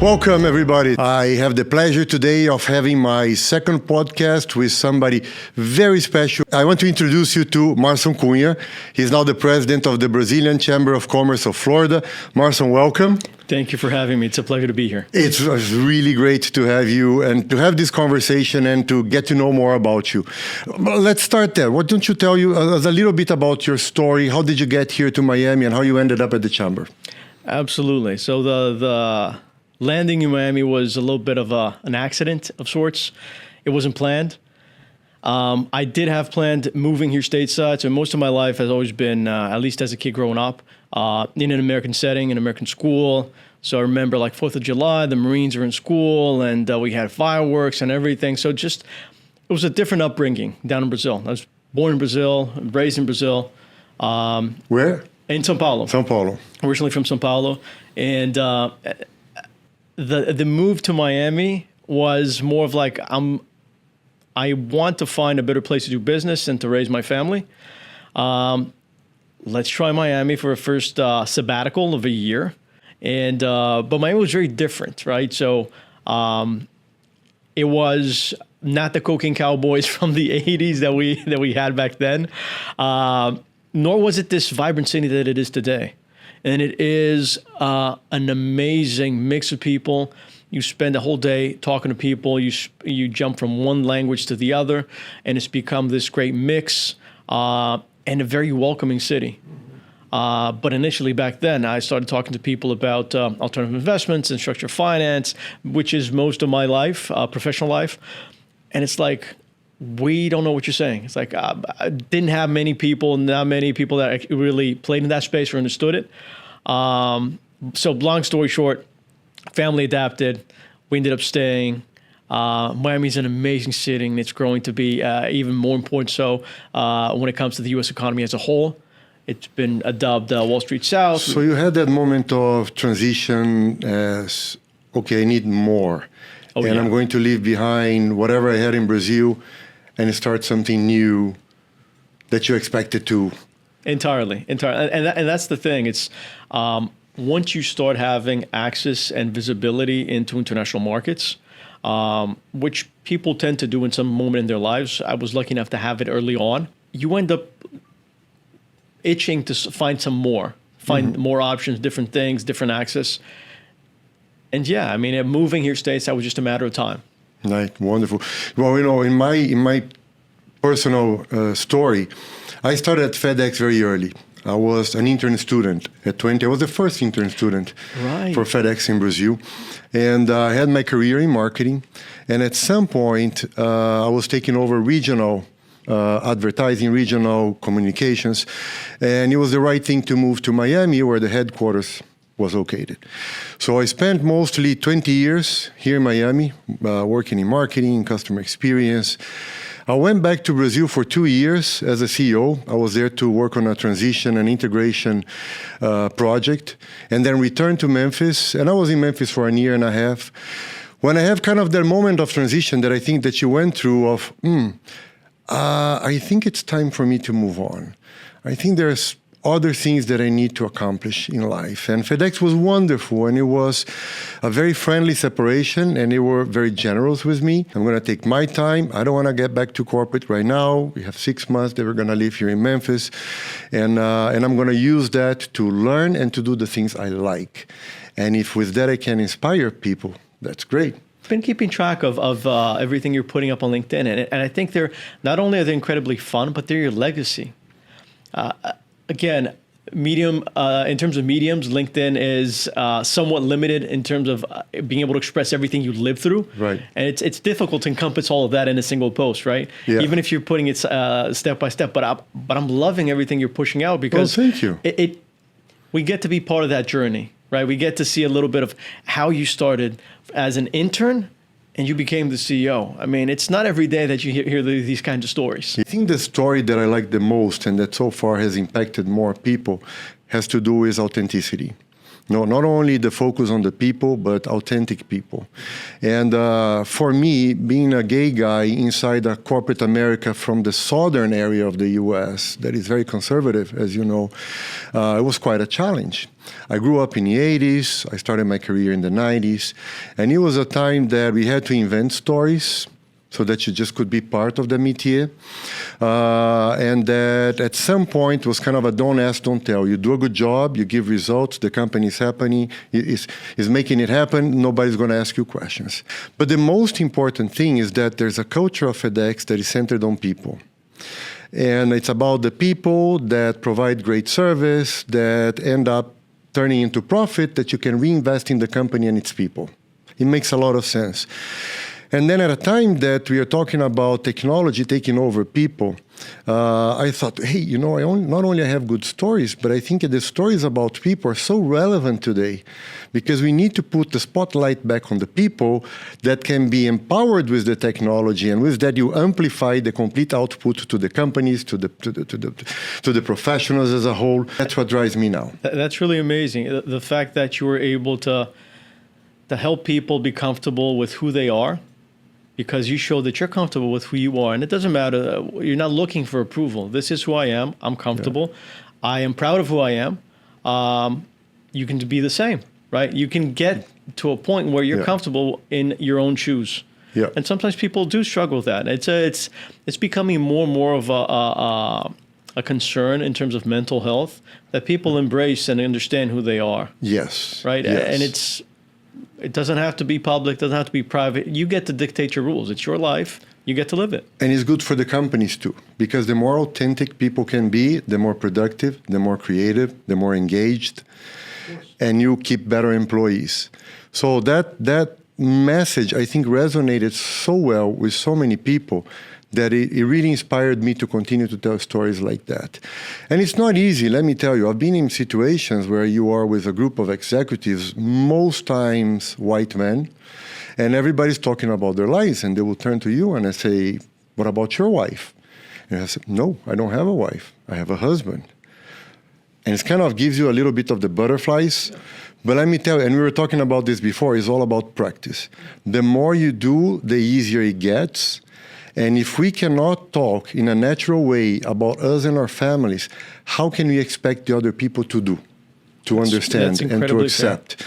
Welcome, everybody. I have the pleasure today of having my second podcast with somebody very special. I want to introduce you to Marson Cunha. He's now the president of the Brazilian Chamber of Commerce of Florida. Marson, welcome. Thank you for having me. It's a pleasure to be here. It's really great to have you and to have this conversation and to get to know more about you. Well, let's start there. Why don't you tell us a little bit about your story? How did you get here to Miami and how you ended up at the Chamber? Absolutely. So the landing in Miami was a little bit of an accident of sorts. It wasn't planned. I did have planned moving here stateside. So most of my life has always been, at least as a kid growing up, in an American setting, an American school. So I remember like 4th of July, the Marines were in school and we had fireworks and everything. So it was a different upbringing down in Brazil. I was born in Brazil, raised in Brazil. Where? In São Paulo. São Paulo. Originally from São Paulo. And the move to Miami was more of like, I want to find a better place to do business and to raise my family. Let's try Miami for a first sabbatical of a year. And but Miami was very different, right? So it was not the cocaine cowboys from the 80s that we had back then, nor was it this vibrant city that it is today. And it is an amazing mix of people. You spend a whole day talking to people. You jump from one language to the other, and it's become this great mix and a very welcoming city. But initially back then, I started talking to people about alternative investments and structured finance, which is most of my life, professional life. And it's like, we don't know what you're saying. It's like, I didn't have not many people that really played in that space or understood it. So long story short, family adapted. We ended up staying. Miami's an amazing city, and it's growing to be even more important so when it comes to the U.S. economy as a whole. It's been dubbed Wall Street South. So you had that moment of transition as, okay, I need more. I'm going to leave behind whatever I had in Brazil and start something new that you expected to. Entirely. And that's the thing. It's once you start having access and visibility into international markets, which people tend to do in some moment in their lives. I was lucky enough to have it early on. You end up itching to find some more, more options, different things, different access. And yeah, I mean, moving here stateside was just a matter of time. Right, wonderful. Well, in my personal story, I started at FedEx very early. I was an intern student at 20. I was the first intern student for FedEx in Brazil. And I had my career in marketing. And at some point, I was taking over regional advertising, regional communications. And it was the right thing to move to Miami, where the headquarters was located. So I spent mostly 20 years here in Miami, working in marketing, customer experience. I went back to Brazil for 2 years as a CEO. I was there to work on a transition and integration project, and then returned to Memphis. And I was in Memphis for a year and a half. When I have kind of that moment of transition that I think that you went through of, I think it's time for me to move on. I think there's other things that I need to accomplish in life. And FedEx was wonderful, and it was a very friendly separation, and they were very generous with me. I'm going to take my time. I don't want to get back to corporate right now. We have 6 months that we're going to live here in Memphis, and I'm going to use that to learn and to do the things I like. And if with that I can inspire people, that's great. Been keeping track of everything you're putting up on LinkedIn, and I think they're not only are they incredibly fun, but they're your legacy. Again, in terms of mediums, LinkedIn is somewhat limited in terms of being able to express everything you live through. Right. And it's difficult to encompass all of that in a single post, right? Yeah. Even if you're putting it step by step. But I'm loving everything you're pushing out because thank you. We get to be part of that journey, right? We get to see a little bit of how you started as an intern and you became the CEO. I mean, it's not every day that you hear these kinds of stories. I think the story that I like the most and that so far has impacted more people has to do with authenticity. No, not only the focus on the people, but authentic people. And for me, being a gay guy inside a corporate America from the southern area of the U.S. that is very conservative, as you know, it was quite a challenge. I grew up in the 80s. I started my career in the 90s. And it was a time that we had to invent stories so that you just could be part of the métier. And that at some point was kind of a don't ask, don't tell. You do a good job, you give results, the company is happening, is making it happen, nobody's going to ask you questions. But the most important thing is that there's a culture of FedEx that is centered on people. And it's about the people that provide great service, that end up turning into profit that you can reinvest in the company and its people. It makes a lot of sense. And then at a time that we are talking about technology taking over people, I thought, hey, you know, not only I have good stories, but I think that the stories about people are so relevant today because we need to put the spotlight back on the people that can be empowered with the technology, and with that you amplify the complete output to the companies, to the professionals as a whole. That's what drives me now. That's really amazing. The fact that you were able to help people be comfortable with who they are, because you show that you're comfortable with who you are. And it doesn't matter. You're not looking for approval. This is who I am. I'm comfortable. Yeah. I am proud of who I am. You can be the same, right? You can get to a point where you're comfortable in your own shoes. Yeah. And sometimes people do struggle with that. It's becoming more and more of a concern in terms of mental health that people embrace and understand who they are. Yes. Right? Yes. And it doesn't have to be public, doesn't have to be private. You get to dictate your rules. It's your life. You get to live it. And it's good for the companies too, because the more authentic people can be, the more productive, the more creative, the more engaged, and you keep better employees. So that message, I think, resonated so well with so many people that it really inspired me to continue to tell stories like that. And it's not easy, let me tell you. I've been in situations where you are with a group of executives, most times white men, and everybody's talking about their lives, and they will turn to you and I say, what about your wife? And I say, no, I don't have a wife. I have a husband. And it kind of gives you a little bit of the butterflies. But let me tell you, and we were talking about this before, it's all about practice. The more you do, the easier it gets. And if we cannot talk in a natural way about us and our families, how can we expect the other people to do, to understand, and to accept?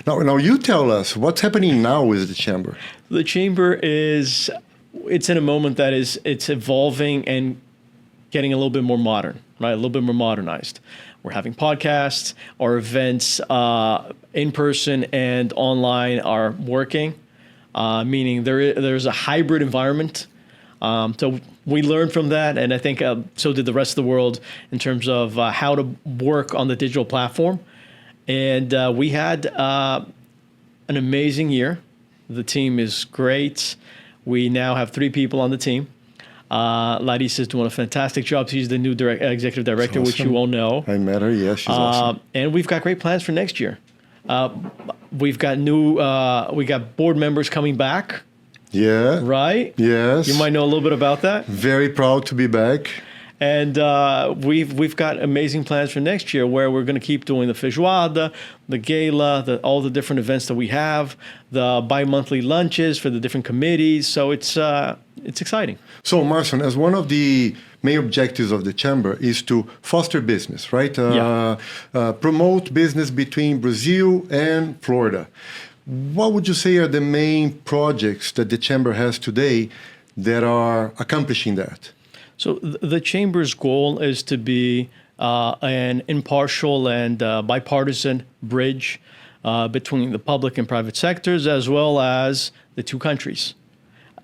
Now you tell us, what's happening now with the Chamber? The Chamber it's in a moment that it's evolving and getting a little bit more modern, right? A little bit more modernized. We're having podcasts, our events in person and online are working, meaning there's a hybrid environment. So we learned from that, and I think so did the rest of the world in terms of how to work on the digital platform. And we had an amazing year. The team is great. We now have 3 people on the team. Larissa is doing a fantastic job. She's the new executive director, awesome. Which you all know. I met her. Yes, she's awesome. And we've got great plans for next year. We've got we got board members coming back. Yeah. Right? Yes. You might know a little bit about that. Very proud to be back. And we've got amazing plans for next year where we're going to keep doing the feijoada, the gala, all the different events that we have, the bi-monthly lunches for the different committees. So it's exciting. So Marson, as one of the main objectives of the Chamber is to foster business, right? Promote business between Brazil and Florida. What would you say are the main projects that the Chamber has today that are accomplishing that? So the Chamber's goal is to be an impartial and bipartisan bridge between the public and private sectors, as well as the 2 countries.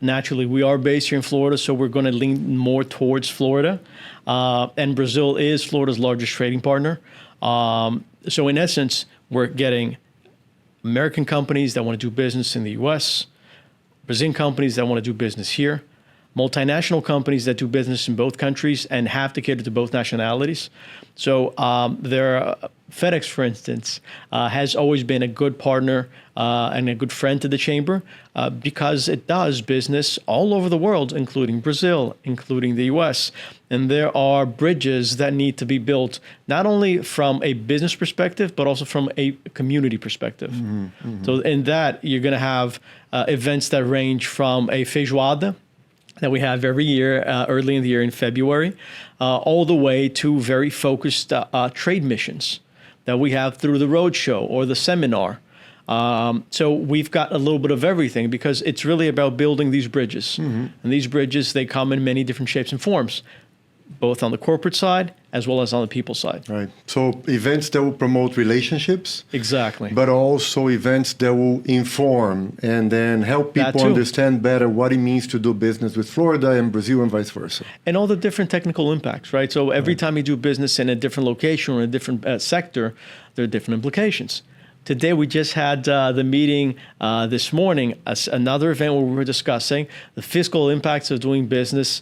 Naturally, we are based here in Florida, so we're going to lean more towards Florida. And Brazil is Florida's largest trading partner. So in essence, we're getting American companies that want to do business in the U.S., Brazilian companies that want to do business here, multinational companies that do business in both countries and have to cater to both nationalities. So FedEx, for instance, has always been a good partner and a good friend to the chamber because it does business all over the world, including Brazil, including the US. And there are bridges that need to be built, not only from a business perspective, but also from a community perspective. So in that, you're going to have events that range from a feijoada that we have every year, early in the year in February, all the way to very focused trade missions that we have through the roadshow or the seminar. So we've got a little bit of everything because it's really about building these bridges. And these bridges, they come in many different shapes and forms, both on the corporate side as well as on the people side. Right. So events that will promote relationships. Exactly. But also events that will inform and then help people understand better what it means to do business with Florida and Brazil and vice versa. And all the different technical impacts, right? So every time you do business in a different location or a different sector, there are different implications. Today, we just had the meeting this morning, another event where we were discussing the fiscal impacts of doing business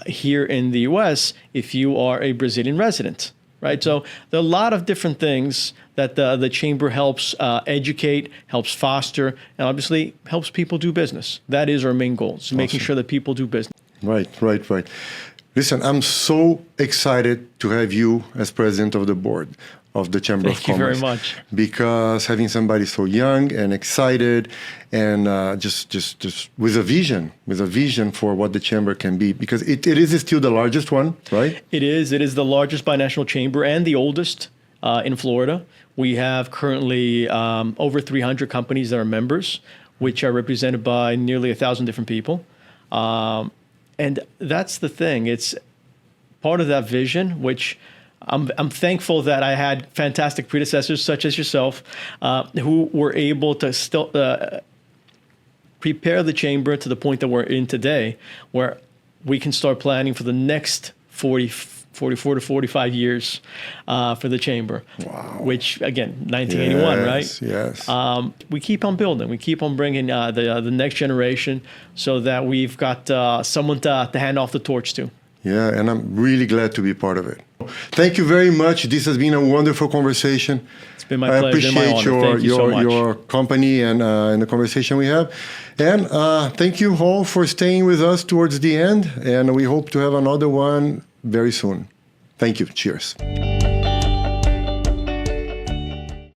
here in the U.S. if you are a Brazilian resident, right? So there are a lot of different things that the chamber helps educate, helps foster, and obviously helps people do business. That is our main goal, is making sure that people do business. Right. Listen, I'm so excited to have you as president of the board of the Chamber of Commerce. Thank you very much. Because having somebody so young and excited and just with a vision for what the Chamber can be, because it is still the largest one, right? It is the largest binational chamber and the oldest in Florida. We have currently over 300 companies that are members, which are represented by nearly 1,000 different people. And that's the thing. It's part of that vision, which I'm thankful that I had fantastic predecessors such as yourself who were able to still prepare the chamber to the point that we're in today, where we can start planning for the next 44 to 45 years for the chamber. Wow. Which, again, 1981, right? Yes. We keep on building. We keep on bringing the next generation so that we've got someone to hand off the torch to. Yeah, and I'm really glad to be part of it. Thank you very much. This has been a wonderful conversation. It's been my pleasure. I appreciate your company and the conversation we have. And thank you all for staying with us towards the end. And we hope to have another one very soon. Thank you. Cheers.